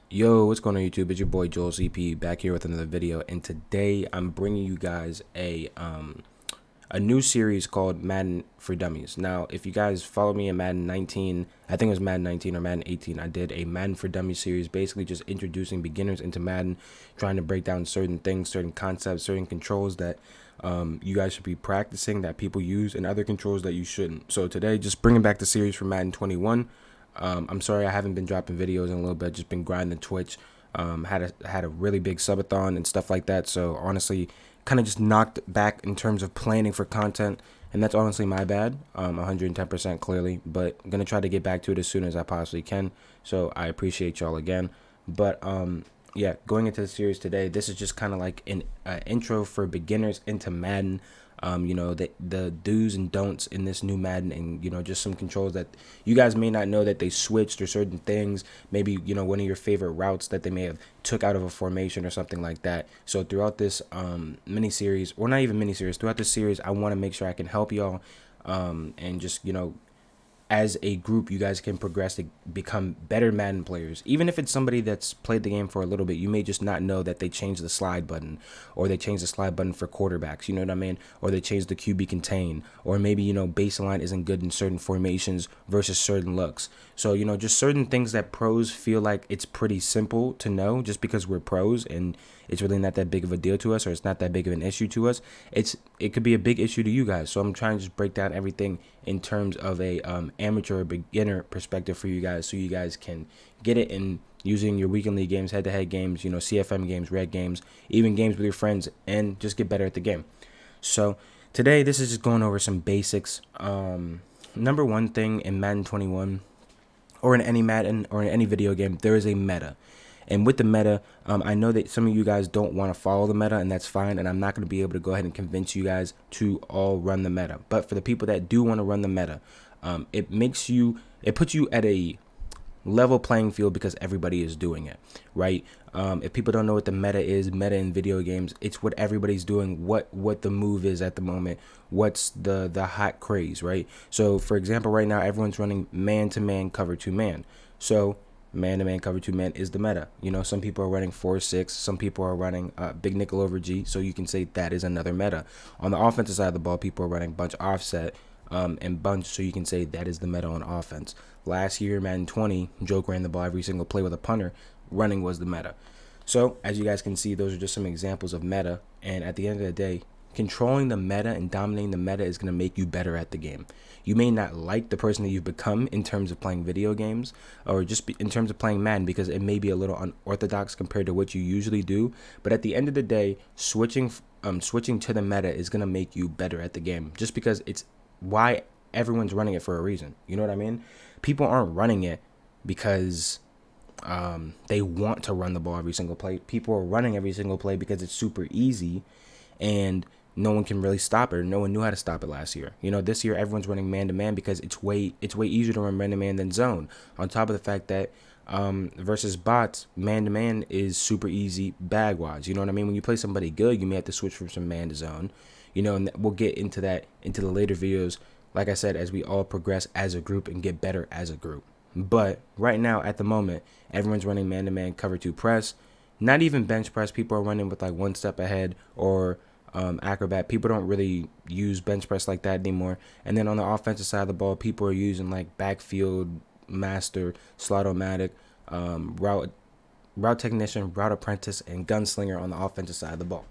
Yo, what's going on YouTube? It's your boy Joel CP back here with another video, and today I'm bringing you guys a new series called Madden for Dummies. Now, if you guys follow me in Madden 19, I think it was Madden 19 or Madden 18, I did a Madden for Dummies series, basically just introducing beginners into Madden, trying to break down certain things, certain concepts, certain controls that you guys should be practicing that people use, and other controls that you shouldn't. So today, just bringing back the series for Madden 21. I'm sorry I haven't been dropping videos in a little bit. Just been grinding Twitch. Had a really big subathon and stuff like that. So honestly, kind of just knocked back in terms of planning for content, and that's honestly my bad. 110% clearly, but I'm gonna try to get back to it as soon as I possibly can. So I appreciate y'all again. But yeah, going into the series today, this is just kind of like an intro for beginners into Madden. The do's and don'ts in this new Madden, and just some controls that you guys may not know that they switched, or certain things, maybe one of your favorite routes that they may have took out of a formation or something like that. So throughout this mini series, or not even mini series, throughout this series, I want to make sure I can help y'all, and just as a group, you guys can progress to become better Madden players. Even if it's somebody that's played the game for a little bit, you may just not know that they changed the slide button, or they changed the slide button for quarterbacks, you know what I mean? Or they changed the QB contain, or maybe, baseline isn't good in certain formations versus certain looks. So, just certain things that pros feel like it's pretty simple to know just because we're pros, and it's really not that big of a deal to us, or it's not that big of an issue to us. It could be a big issue to you guys. So I'm trying to just break down everything in terms of a amateur or beginner perspective for you guys, so you guys can get it in using your weekend league games, head-to-head games, CFM games, red games, even games with your friends, and just get better at the game. So today, this is just going over some basics. Number one thing in Madden 21, or in any Madden, or in any video game, there is a meta. And with the meta, I know that some of you guys don't want to follow the meta, and that's fine. And I'm not going to be able to go ahead and convince you guys to all run the meta. But for the people that do want to run the meta, it puts you at a level playing field because everybody is doing it, right? If people don't know what the meta is, meta in video games, it's what everybody's doing, what the move is at the moment, what's the hot craze, right? So for example, right now everyone's running man-to-man cover 2-man. So man-to-man cover 2-man is the meta. Some people are running 4-6, some people are running big nickel over G, so you can say that is another meta. On the offensive side of the ball, people are running bunch offset, and bunch, so you can say that is the meta on offense. Last year, Madden 20, Joke ran the ball every single play with a punter. Running was the meta. So as you guys can see, those are just some examples of meta, and at the end of the day, controlling the meta and dominating the meta is going to make you better at the game. You may not like the person that you've become in terms of playing video games, or just in terms of playing Madden, because it may be a little unorthodox compared to what you usually do. But at the end of the day, switching to the meta is going to make you better at the game, just because it's why everyone's running it for a reason. You know what I mean? People aren't running it because they want to run the ball every single play. People are running every single play because it's super easy, and no one can really stop it. Or no one knew how to stop it last year. This year everyone's running man-to-man because it's way easier to run man-to-man than zone. On top of the fact that versus bots, man-to-man is super easy bag-wise. You know what I mean? When you play somebody good, you may have to switch from some man to zone. And we'll get into that into the later videos, like I said, as we all progress as a group and get better as a group. But right now, at the moment, everyone's running man-to-man cover 2 press. Not even bench press. People are running with like one step ahead, or acrobat. People don't really use bench press like that anymore. And then on the offensive side of the ball, people are using like backfield master, slot-o-matic, route technician, route apprentice, and gunslinger on the offensive side of the ball.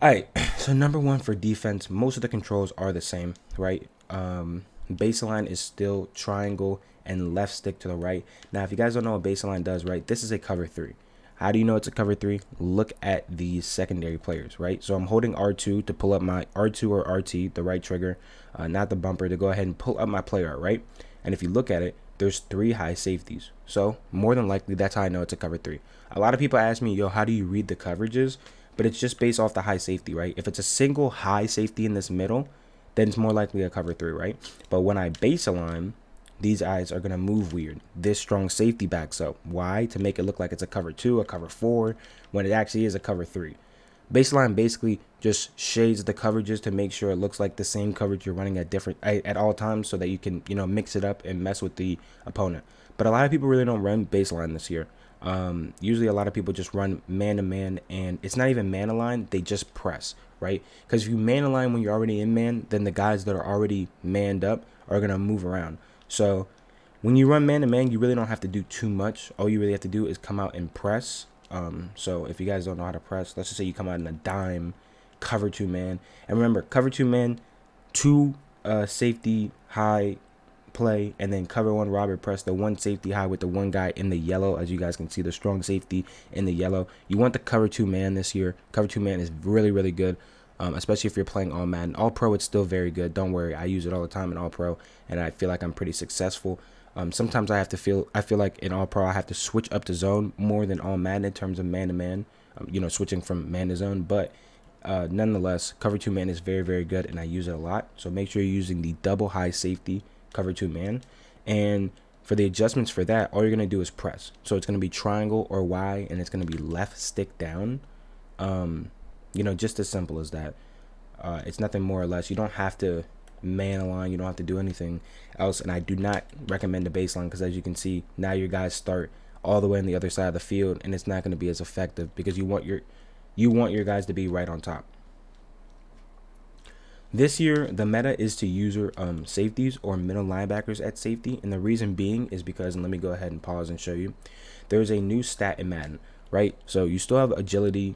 Alright, so number one for defense, most of the controls are the same, right? Baseline is still triangle and left stick to the right. Now, if you guys don't know what baseline does, right, this is a cover 3. How do you know it's a cover 3? Look at the secondary players, right? So I'm holding R2 to pull up my R2 or RT, the right trigger, not the bumper, to go ahead and pull up my player, right? And if you look at it, there's 3 high safeties. So more than likely, that's how I know it's a cover 3. A lot of people ask me, yo, how do you read the coverages? But it's just based off the high safety, right? If it's a single high safety in this middle, then it's more likely a cover 3, right? But when I baseline, these eyes are going to move weird. This strong safety backs up. Why? To make it look like it's a cover 2, a cover 4, when it actually is a cover 3. Baseline basically just shades the coverages to make sure it looks like the same coverage you're running at all times, so that you can mix it up and mess with the opponent. But a lot of people really don't run baseline this year. Usually a lot of people just run man to man, and it's not even man aligned, they just press, right? Because if you man align when you're already in man, then the guys that are already manned up are going to move around. So when you run man to man, you really don't have to do too much. All you really have to do is come out and press. So if you guys don't know how to press, let's just say you come out in a dime, cover 2 man. And remember, cover 2 man, 2 safety high play, and then cover 1 robber press the 1 safety high with the 1 guy in the yellow. As you guys can see, the strong safety in the yellow. You want the cover 2 man this year. Cover 2 man is really, really good, especially if you're playing all Madden. All pro, it's still very good. Don't worry, I use it all the time in all pro, and I feel like I'm pretty successful. Sometimes I feel like in all pro I have to switch up to zone more than all Madden in terms of man to man, switching from man to zone. But nonetheless, cover 2 man is very, very good, and I use it a lot. So make sure you're using the double high safety cover 2 man. And for the adjustments for that, all you're gonna do is press. So it's gonna be triangle or Y, and it's gonna be left stick down. Just as simple as that. It's nothing more or less. You don't have to man align, you don't have to do anything else. And I do not recommend the baseline, because as you can see, now your guys start all the way on the other side of the field, and it's not going to be as effective, because you want your guys to be right on top. This year, the meta is to use safeties or middle linebackers at safety, and the reason being is because, and let me go ahead and pause and show you, there's a new stat in Madden, right? So you still have agility,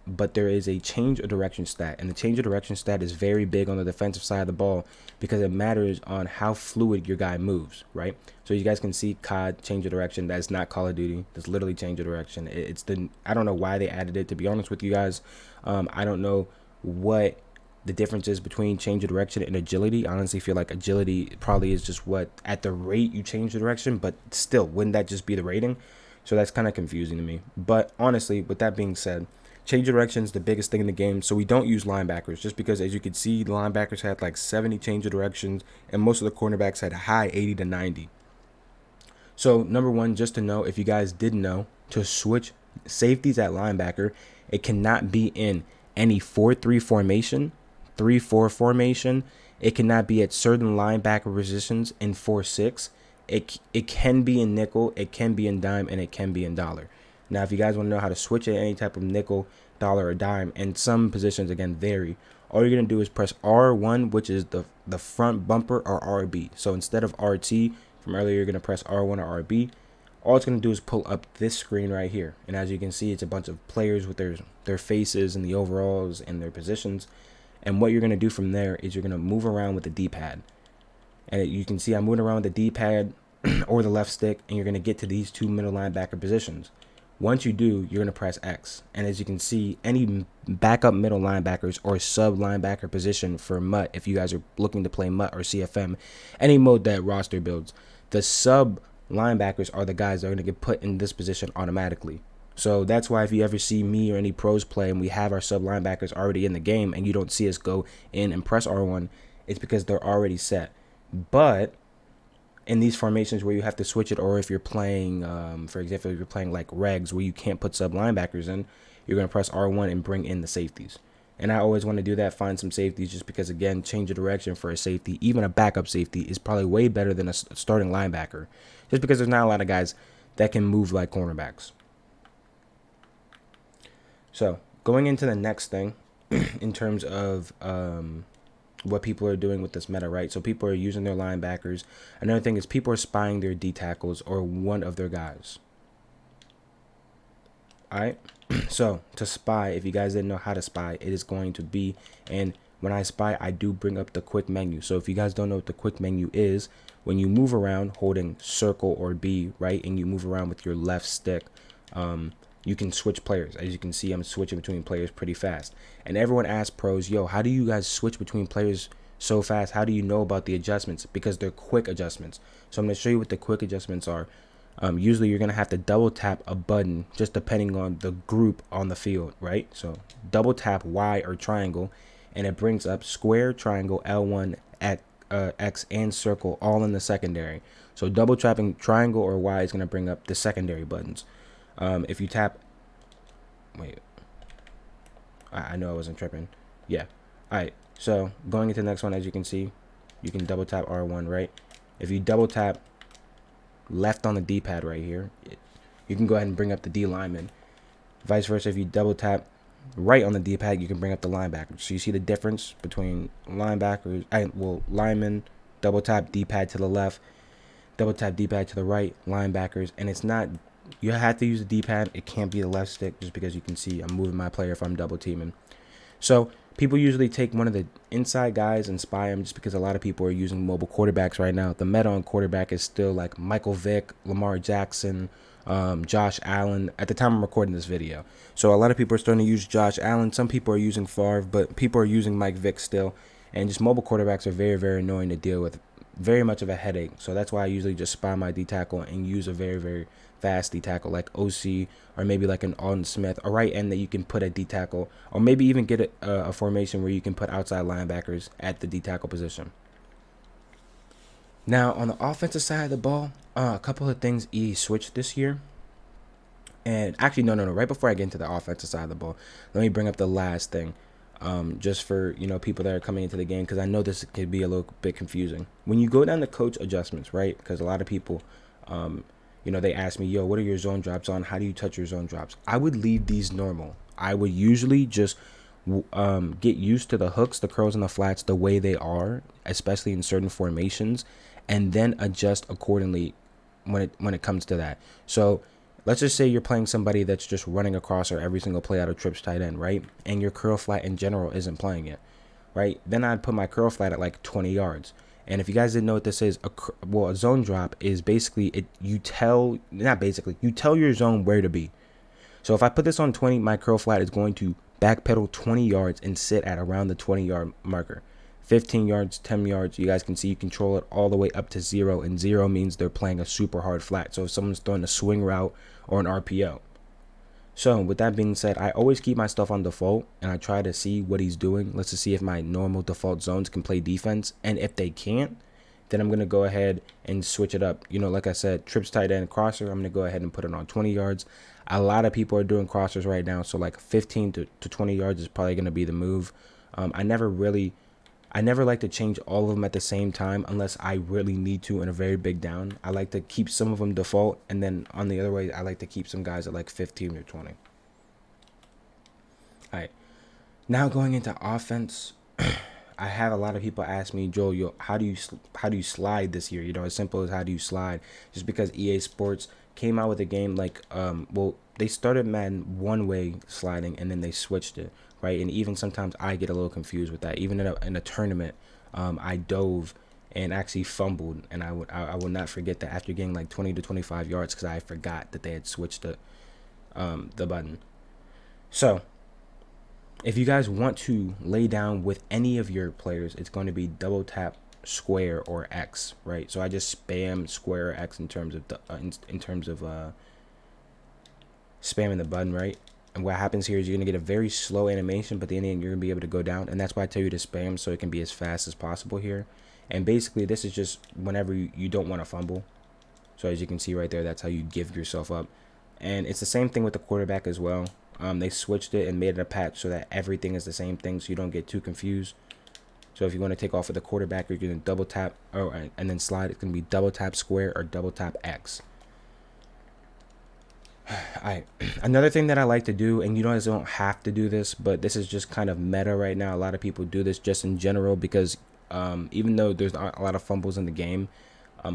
but there is a change of direction stat, and the change of direction stat is very big on the defensive side of the ball, because it matters on how fluid your guy moves, right? So you guys can see COD change of direction. That's not Call of Duty. That's literally change of direction. I don't know why they added it, to be honest with you guys. I don't know what the difference is between change of direction and agility. I honestly feel like agility probably is just what at the rate you change the direction, but still, wouldn't that just be the rating? So that's kind of confusing to me. But honestly, with that being said, change of direction is the biggest thing in the game, so we don't use linebackers, just because, as you can see, the linebackers had like 70 change of directions, and most of the cornerbacks had high 80 to 90. So number one, just to know, if you guys didn't know, to switch safeties at linebacker, it cannot be in any 4-3 formation, 3-4 formation. It cannot be at certain linebacker positions in 4-6. It can be in nickel, it can be in dime, and it can be in dollar. Now, if you guys want to know how to switch it, any type of nickel, dollar, or dime, and some positions, again, vary, all you're going to do is press R1, which is the front bumper, or RB. So instead of RT from earlier, you're going to press R1 or RB. All it's going to do is pull up this screen right here. And as you can see, it's a bunch of players with their faces and the overalls and their positions. And what you're going to do from there is you're going to move around with the D-pad. And you can see I'm moving around with the D-pad or the left stick, and you're going to get to these 2 middle linebacker positions. Once you do, you're going to press X. And as you can see, any backup middle linebackers or sub linebacker position for MUT, if you guys are looking to play MUT or CFM, any mode that roster builds, the sub linebackers are the guys that are going to get put in this position automatically. So that's why if you ever see me or any pros play and we have our sub linebackers already in the game and you don't see us go in and press R1, it's because they're already set. But in these formations where you have to switch it, or if you're playing, for example, if you're playing like regs where you can't put sub linebackers in, you're going to press R1 and bring in the safeties. And I always want to do that, find some safeties, just because, again, change of direction for a safety, even a backup safety, is probably way better than a starting linebacker, just because there's not a lot of guys that can move like cornerbacks. So going into the next thing in terms of what people are doing with this meta, right? So people are using their linebackers. Another thing is people are spying their D tackles or one of their guys. All right. So to spy, if you guys didn't know how to spy, it is going to be, and when I spy, I do bring up the quick menu. So if you guys don't know what the quick menu is, when you move around holding circle or B, right, and you move around with your left stick, you can switch players. As you can see, I'm switching between players pretty fast. And everyone asks pros, yo, how do you guys switch between players so fast? How do you know about the adjustments? Because they're quick adjustments. So I'm going to show you what the quick adjustments are. Usually you're going to have to double tap a button just depending on the group on the field, right? So double tap Y or triangle, and it brings up square, triangle, L1, X, and circle all in the secondary. So double tapping triangle or Y is going to bring up the secondary buttons. If you tap, wait, I know I wasn't tripping. Yeah. All right. So going into the next one, as you can see, you can double tap R1, right? If you double tap left on the D-pad right here, you can go ahead and bring up the D lineman. Vice versa, if you double tap right on the D-pad, you can bring up the linebacker. So you see the difference between linebackers, linemen, double tap D-pad to the left, double tap D-pad to the right, linebackers, and it's not, you have to use the D-pad. It can't be the left stick, just because you can see I'm moving my player if I'm double teaming. So people usually take one of the inside guys and spy them, just because a lot of people are using mobile quarterbacks right now. The meta on quarterback is still like Michael Vick, Lamar Jackson, Josh Allen at the time I'm recording this video. So a lot of people are starting to use Josh Allen. Some people are using Favre, but people are using Mike Vick still. And just mobile quarterbacks are very, very annoying to deal with. Very much of a headache. So that's why I usually just spy my D-tackle and use a very, very fast D-tackle like OC, or maybe like an Alden Smith, a right end that you can put at D-tackle, or maybe even get a formation where you can put outside linebackers at the D-tackle position. Now, on the offensive side of the ball, a couple of things EA switched this year. And actually, no. Right before I get into the offensive side of the ball, let me bring up the last thing, just for, people that are coming into the game, because I know this could be a little bit confusing. When you go down to coach adjustments, right? Because a lot of people, they ask me, yo, what are your zone drops on? How do you touch your zone drops? I would leave these normal. I would usually just get used to the hooks, the curls, and the flats the way they are, especially in certain formations, and then adjust accordingly when it comes to that. So let's just say you're playing somebody that's just running across or every single play out of trips tight end, right? And your curl flat in general isn't playing it, right? Then I'd put my curl flat at like 20 yards. And if you guys didn't know what this is, a zone drop is basically you tell your zone where to be. So if I put this on 20, my curl flat is going to backpedal 20 yards and sit at around the 20-yard marker. 15 yards, 10 yards, you guys can see you control it all the way up to 0, and 0 means they're playing a super hard flat. So if someone's throwing a swing route or an RPO. So with that being said, I always keep my stuff on default, and I try to see what he's doing. Let's just see if my normal default zones can play defense, and if they can't, then I'm going to go ahead and switch it up. Like I said, trips tight end crosser, I'm going to go ahead and put it on 20 yards. A lot of people are doing crossers right now, so like 15 to 20 yards is probably going to be the move. I never like to change all of them at the same time unless I really need to in a very big down. I like to keep some of them default, and then on the other way, I like to keep some guys at like 15 or 20. All right. Now going into offense, I have a lot of people ask me, Joel, how do you slide this year? As simple as how do you slide? Just because EA Sports came out with a game like, they started Madden one way sliding, and then they switched it, right? And even sometimes I get a little confused with that. Even in a tournament, I dove and actually fumbled, and I will not forget that after getting like 20 to 25 yards, because I forgot that they had switched the button. So if you guys want to lay down with any of your players, it's going to be double tap square or X, right? So I just spam square or X in terms of spamming the button, right? And what happens here is you're going to get a very slow animation, but then you're going to be able to go down, and that's why I tell you to spam, so it can be as fast as possible here. And basically this is just whenever you don't want to fumble. So as you can see right there, that's how you give yourself up. And it's the same thing with the quarterback as well. They switched it and made it a patch so that everything is the same thing, so you don't get too confused. So if you want to take off with the quarterback, you're going to double tap and then slide. It's going to be double tap square or double tap X. Another thing that I like to do, and you guys don't have to do this, but this is just kind of meta right now. A lot of people do this just in general because even though there's a lot of fumbles in the game,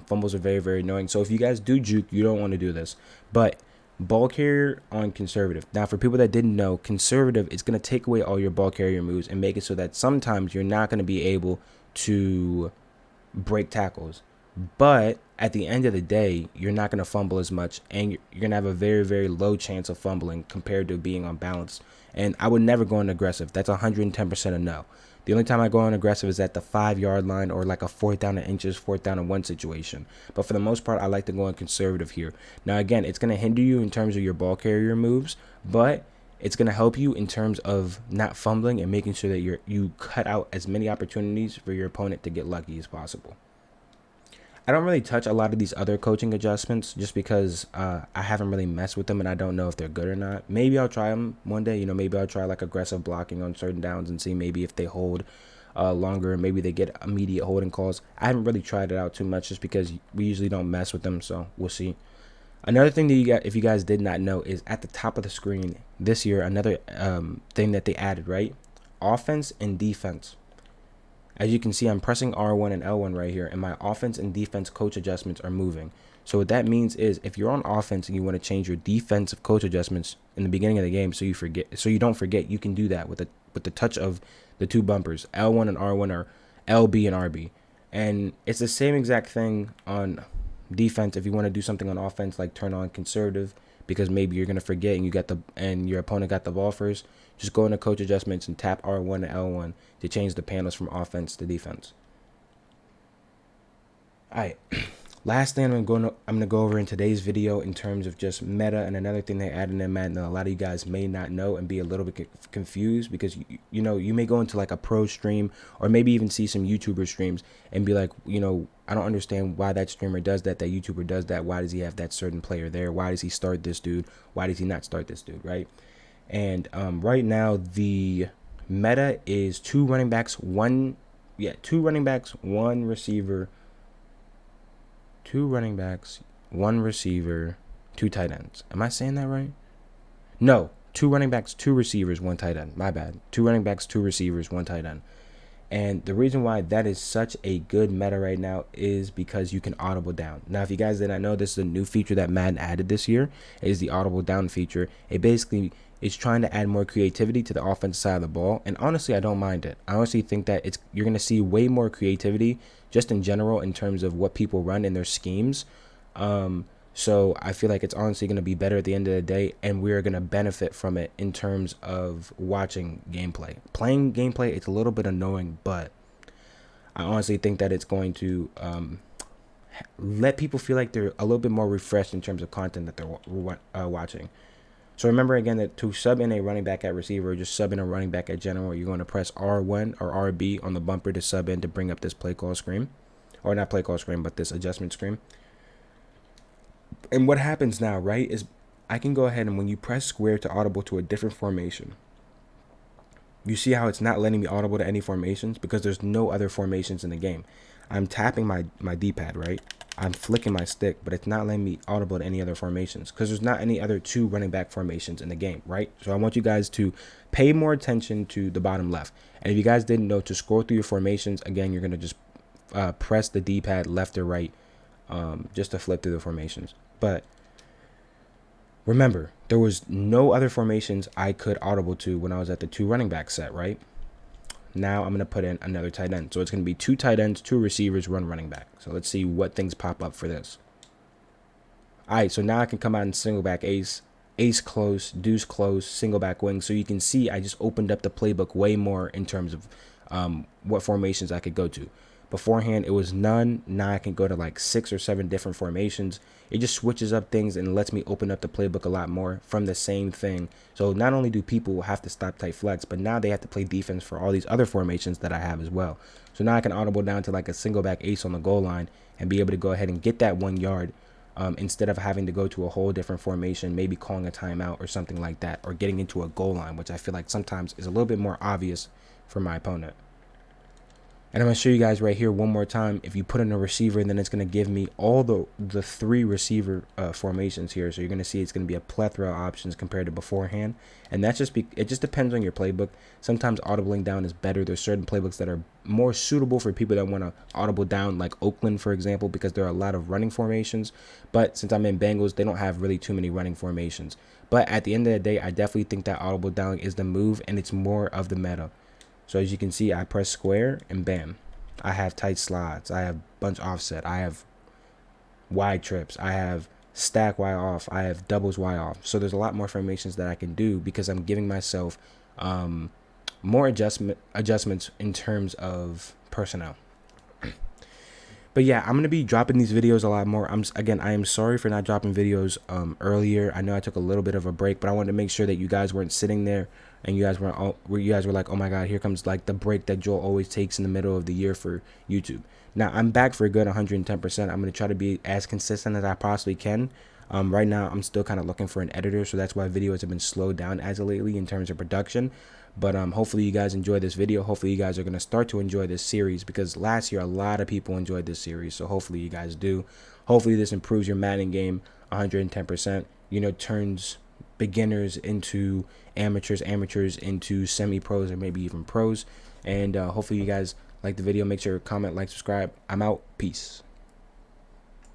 fumbles are very, very annoying. So if you guys do juke, you don't want to do this. But ball carrier on conservative. Now, for people that didn't know, conservative is going to take away all your ball carrier moves and make it so that sometimes you're not going to be able to break tackles. But at the end of the day, you're not going to fumble as much, and you're going to have a very, very low chance of fumbling compared to being on balance. And I would never go on aggressive. That's 110% a no. The only time I go on aggressive is at the 5-yard line or like a 4th down and inches, 4th down and 1 situation. But for the most part, I like to go on conservative here. Now, again, it's going to hinder you in terms of your ball carrier moves, but it's going to help you in terms of not fumbling and making sure that you cut out as many opportunities for your opponent to get lucky as possible. I don't really touch a lot of these other coaching adjustments just because I haven't really messed with them, and I don't know if they're good or not. Maybe I'll try them one day. Maybe I'll try like aggressive blocking on certain downs and see maybe if they hold longer. Maybe they get immediate holding calls. I haven't really tried it out too much just because we usually don't mess with them, so we'll see. Another thing that you got, if you guys did not know, is at the top of the screen this year, another thing that they added, right? Offense and defense. As you can see, I'm pressing R1 and L1 right here, and my offense and defense coach adjustments are moving. So what that means is, if you're on offense and you want to change your defensive coach adjustments in the beginning of the game, so you don't forget, you can do that with the touch of the two bumpers. L1 and R1 are LB and RB, and it's the same exact thing on defense. If you want to do something on offense, like turn on conservative, because maybe you're gonna forget and your opponent got the ball first, just go into coach adjustments and tap R1 and L1 to change the panels from offense to defense. All right. Last thing I'm gonna go over in today's video in terms of just meta, and another thing they added in Madden that a lot of you guys may not know and be a little bit confused, because you know, you may go into like a pro stream or maybe even see some YouTuber streams and be like, you know, I don't understand why that streamer does that, that YouTuber does that. Why does he have that certain player there? Why does he start this dude? Why does he not start this dude, right? And right now the meta is two running backs, one receiver, two tight ends. Am I saying that right? No, two running backs, two receivers, one tight end. My bad. Two running backs, two receivers, one tight end. And the reason why that is such a good meta right now is because you can audible down. Now, if you guys did not know, this is a new feature that Madden added this year. It is the audible down feature. It basically is trying to add more creativity to the offensive side of the ball. And honestly, I don't mind it. I honestly think that you're going to see way more creativity just in general in terms of what people run in their schemes. So I feel like it's honestly going to be better at the end of the day, and we're going to benefit from it in terms of watching gameplay. Playing gameplay, it's a little bit annoying, but I honestly think that it's going to let people feel like they're a little bit more refreshed in terms of content that they're watching. So remember again that to sub in a running back at receiver, or just sub in a running back at general, you're going to press R1 or RB on the bumper to sub in to bring up this play call screen. Or not play call screen, but this adjustment screen. And what happens now, right, is I can go ahead and when you press square to audible to a different formation, you see how it's not letting me audible to any formations because there's no other formations in the game. I'm tapping my D-pad, right? I'm flicking my stick, but it's not letting me audible to any other formations because there's not any other two running back formations in the game, right? So I want you guys to pay more attention to the bottom left. And if you guys didn't know, to scroll through your formations, again, you're going to just press the D-pad left or right just to flip through the formations. But remember, there was no other formations I could audible to when I was at the two running back set, right? Now I'm going to put in another tight end. So it's going to be two tight ends, two receivers, one running back. So let's see what things pop up for this. All right, so now I can come out and single back ace, ace close, deuce close, single back wing. So you can see I just opened up the playbook way more in terms of what formations I could go to. Beforehand, it was none. Now I can go to like 6 or 7 different formations. It just switches up things and lets me open up the playbook a lot more from the same thing. So not only do people have to stop tight flex, but now they have to play defense for all these other formations that I have as well. So now I can audible down to like a single back ace on the goal line and be able to go ahead and get that 1 yard instead of having to go to a whole different formation, maybe calling a timeout or something like that, or getting into a goal line, which I feel like sometimes is a little bit more obvious for my opponent. And I'm going to show you guys right here one more time. If you put in a receiver, then it's going to give me all the 3 receiver formations here. So you're going to see it's going to be a plethora of options compared to beforehand. And that's it just depends on your playbook. Sometimes audibling down is better. There's certain playbooks that are more suitable for people that want to audible down, like Oakland, for example, because there are a lot of running formations. But since I'm in Bengals, they don't have really too many running formations. But at the end of the day, I definitely think that audible down is the move, and it's more of the meta. So as you can see, I press square and bam, I have tight slides, I have bunch offset, I have wide trips, I have stack Y off, I have doubles Y off. So there's a lot more formations that I can do because I'm giving myself more adjustments in terms of personnel. But yeah, I'm going to be dropping these videos a lot more. I am sorry for not dropping videos earlier. I know I took a little bit of a break, but I wanted to make sure that you guys weren't sitting there and you guys were like, oh my God, here comes like the break that Joel always takes in the middle of the year for YouTube. Now I'm back for a good 110%. I'm going to try to be as consistent as I possibly can. Right now, I'm still kind of looking for an editor, so that's why videos have been slowed down as of lately in terms of production. But hopefully you guys enjoy this video. Hopefully you guys are going to start to enjoy this series because last year a lot of people enjoyed this series. So hopefully you guys do. Hopefully this improves your Madden game. 110%, turns beginners into amateurs, amateurs into semi-pros, or maybe even pros. And hopefully you guys like the video. Make sure to comment, like, subscribe. I'm out. Peace.